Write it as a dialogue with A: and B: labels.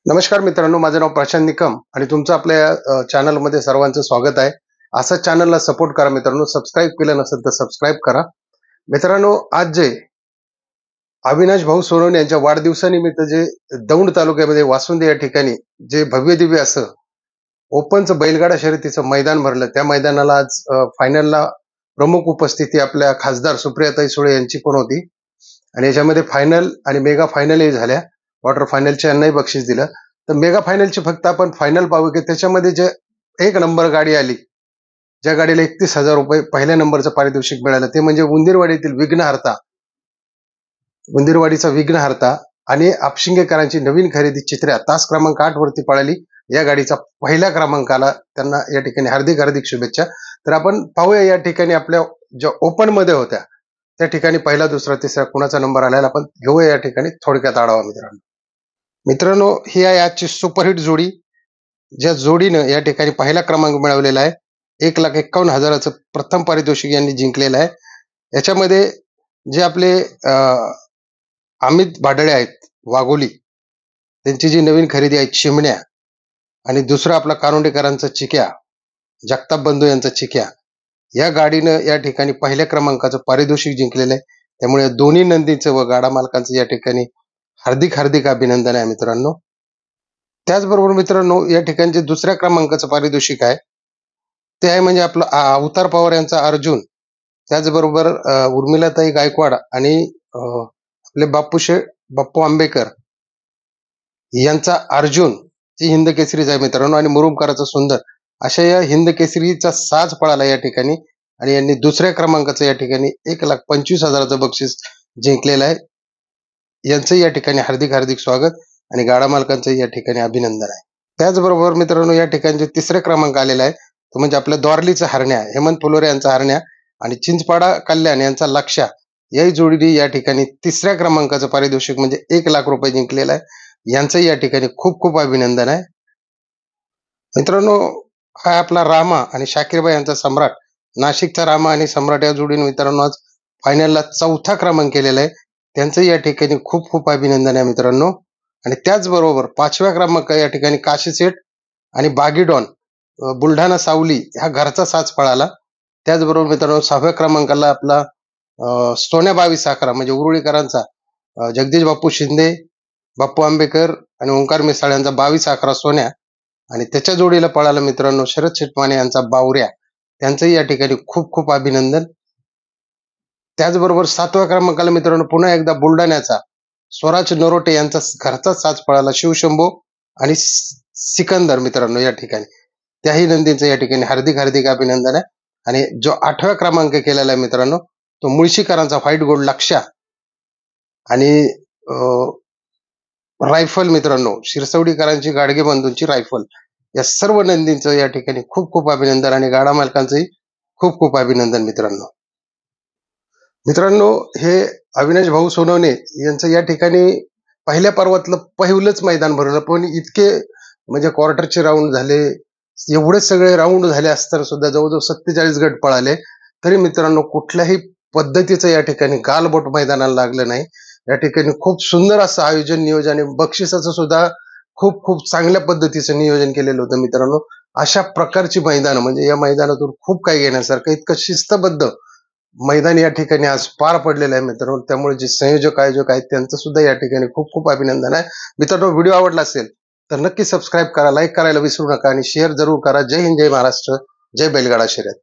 A: नमस्कार मित्रांनो, माझं नाव प्रशांत निकम आणि तुमचं आपल्या चॅनलमध्ये सर्वांचं स्वागत आहे. असं चॅनलला सपोर्ट करा मित्रांनो. सबस्क्राईब केलं नसेल तर सबस्क्राईब करा. मित्रांनो, आज जे अविनाश भाऊ सोनवणे यांच्या वाढदिवसानिमित्त जे दौंड तालुक्यामध्ये वासुंदे या ठिकाणी जे भव्य दिव्य असं ओपनचं बैलगाडा शर्यतीचं मैदान भरलं, त्या मैदानाला आज फायनलला प्रमुख उपस्थिती आपल्या खासदार सुप्रियाताई सुळे यांची पण होती आणि याच्यामध्ये फायनल आणि मेगा फायनलही झाल्या. क्वार्टर फायनलच्या यांनाही बक्षीस दिलं. तर मेगा फायनलची फक्त आपण फायनल पाहू की त्याच्यामध्ये जे एक नंबर गाडी आली, ज्या गाडीला 31,000 रुपये पहिल्या नंबरचं पारितोषिक मिळालं, ते म्हणजे उंदीरवाडीतील विघ्नहर्ता, उंदीरवाडीचा विघ्नहर्ता आणि आपशिंगेकरांची नवीन खरेदी चित्र्या तास क्रमांक 8 वरती पळाली. या गाडीचा पहिल्या क्रमांकाला त्यांना या ठिकाणी हार्दिक हार्दिक शुभेच्छा. तर आपण पाहूया या ठिकाणी आपल्या ज्या ओपन मध्ये होत्या त्या ठिकाणी पहिला, दुसरा, तिसरा कुणाचा नंबर आलेला आपण घेऊया या ठिकाणी थोडक्यात आढावा. मित्रांनो, ही आहे आजची सुपरहिट जोडी, ज्या जोडीनं या ठिकाणी पहिला क्रमांक मिळवलेला आहे. 1,51,000चं प्रथम पारितोषिक यांनी जिंकलेलं आहे. याच्यामध्ये जे आपले अमित भाडळे आहेत वाघोली, त्यांची जी नवीन खरेदी आहे चिमण्या, आणि दुसरा आपला कारोंडेकरांचा चिक्या, जगताप बंधू यांचा चिक्या, या गाडीनं या ठिकाणी पहिल्या क्रमांकाचं पारितोषिक जिंकलेलं आहे. त्यामुळे दोन्ही नंदीचं व गाडा मालकांचं या ठिकाणी हार्दिक हार्दिक अभिनंदन आहे मित्रांनो. त्याचबरोबर मित्रांनो, या ठिकाणी जे दुसऱ्या क्रमांकाचं पारितोषिक आहे ते आहे म्हणजे आपलं अवतार पवार यांचा अर्जुन, त्याचबरोबर उर्मिलाताई गायकवाड आणि आपले बाप्पू आंबेकर यांचा अर्जुन, ही हिंद केसरीच आहे मित्रांनो, आणि मुरुमकराचा सुंदर, अशा या हिंद केसरीचा साज पळाला या ठिकाणी आणि यांनी दुसऱ्या क्रमांकाचं या ठिकाणी 1,25,000चं बक्षीस जिंकलेलं आहे. यांचं या ठिकाणी हार्दिक हार्दिक स्वागत आणि गाडा मालकांचं या ठिकाणी अभिनंदन आहे. त्याचबरोबर मित्रांनो, या ठिकाणी जे तिसरे क्रमांक आलेला आहे तो म्हणजे आपल्या द्वारलीचा हरण्या, हेमंत फुलोरे यांचा हरण्या आणि चिंचपाडा कल्याण यांचा लक्ष्या, याही जोडीने या ठिकाणी तिसऱ्या क्रमांकाचं पारितोषिक म्हणजे 1,00,000 रुपये जिंकलेलं आहे. यांचंही या ठिकाणी खूप खूप अभिनंदन आहे. मित्रांनो, हा आपला रामा आणि शाकीरबाई यांचा सम्राट, नाशिकचा रामा आणि सम्राट या जोडीने मित्रांनो आज फायनलला 4था क्रमांक केलेला आहे. त्यांचं या ठिकाणी खूप खूप अभिनंदन आहे मित्रांनो. आणि त्याचबरोबर 5व्या क्रमांक या ठिकाणी काशीसेठ आणि बागीडॉन बुलढाणा सावली ह्या घरचा साज पळाला. त्याचबरोबर मित्रांनो 6व्या क्रमांकाला आपला सोन्या 2211 म्हणजे उरुळीकरांचा जगदीश बाप्पू शिंदे, बाप्पू आंबेकर आणि ओंकार मिसाळ यांचा 2211 सोन्या, आणि त्याच्या जोडीला पळाला मित्रांनो शरद शेटमाने यांचा बावऱ्या, त्यांचंही या ठिकाणी खूप खूप अभिनंदन. त्याचबरोबर 7व्या क्रमांकाला मित्रांनो पुन्हा एकदा बुलढाण्याचा स्वराज नरोटे यांचा घरचा साज पळाला शिवशंभो आणि सिकंदर मित्रांनो. या ठिकाणी त्याही नंदींचं या ठिकाणी हार्दिक हार्दिक अभिनंदन आहे. आणि जो 8व्या क्रमांक केलेला आहे मित्रांनो तो मुळशीकरांचा व्हाईट गोल्ड लक्ष्या आणि रायफल मित्रांनो शिरसवडीकरांची गाडगे बंधूंची रायफल, या सर्व नंदींचं या ठिकाणी खूप खूप अभिनंदन आणि गाडा मालकांचंही खूप खूप अभिनंदन मित्रांनो. हे अविनाश भाऊ सोनवणे यांचं या ठिकाणी पहिल्या पर्वातलं पहिलंच मैदान भरलं, पण इतके म्हणजे क्वार्टरचे राऊंड झाले, एवढे सगळे राऊंड झाले असताना सुद्धा जवळजवळ 47 गट पळाले, तरी मित्रांनो कुठल्याही पद्धतीचं या ठिकाणी गालबोट मैदानाला लागलं नाही. या ठिकाणी खूप सुंदर असं आयोजन, नियोजन आणि बक्षिसाचं सुद्धा खूप खूप चांगल्या पद्धतीचं नियोजन केलेलं होतं मित्रांनो. अशा प्रकारची मैदान म्हणजे या मैदानातून खूप काही घेण्यासारखं, इतकं शिस्तबद्ध मैदान या ठिकाणी आज पार पडलेलं आहे मित्रांनो. त्यामुळे जे संयोजक आयोजक आहेत त्यांचं सुद्धा या ठिकाणी खूप खूप अभिनंदन आहे मित्रांनो. व्हिडिओ आवडला असेल तर नक्की सबस्क्राईब करा, लाईक करायला विसरू नका आणि शेअर जरूर करा. जय हिंद, जय महाराष्ट्र, जय बैलगाडा शर्यत.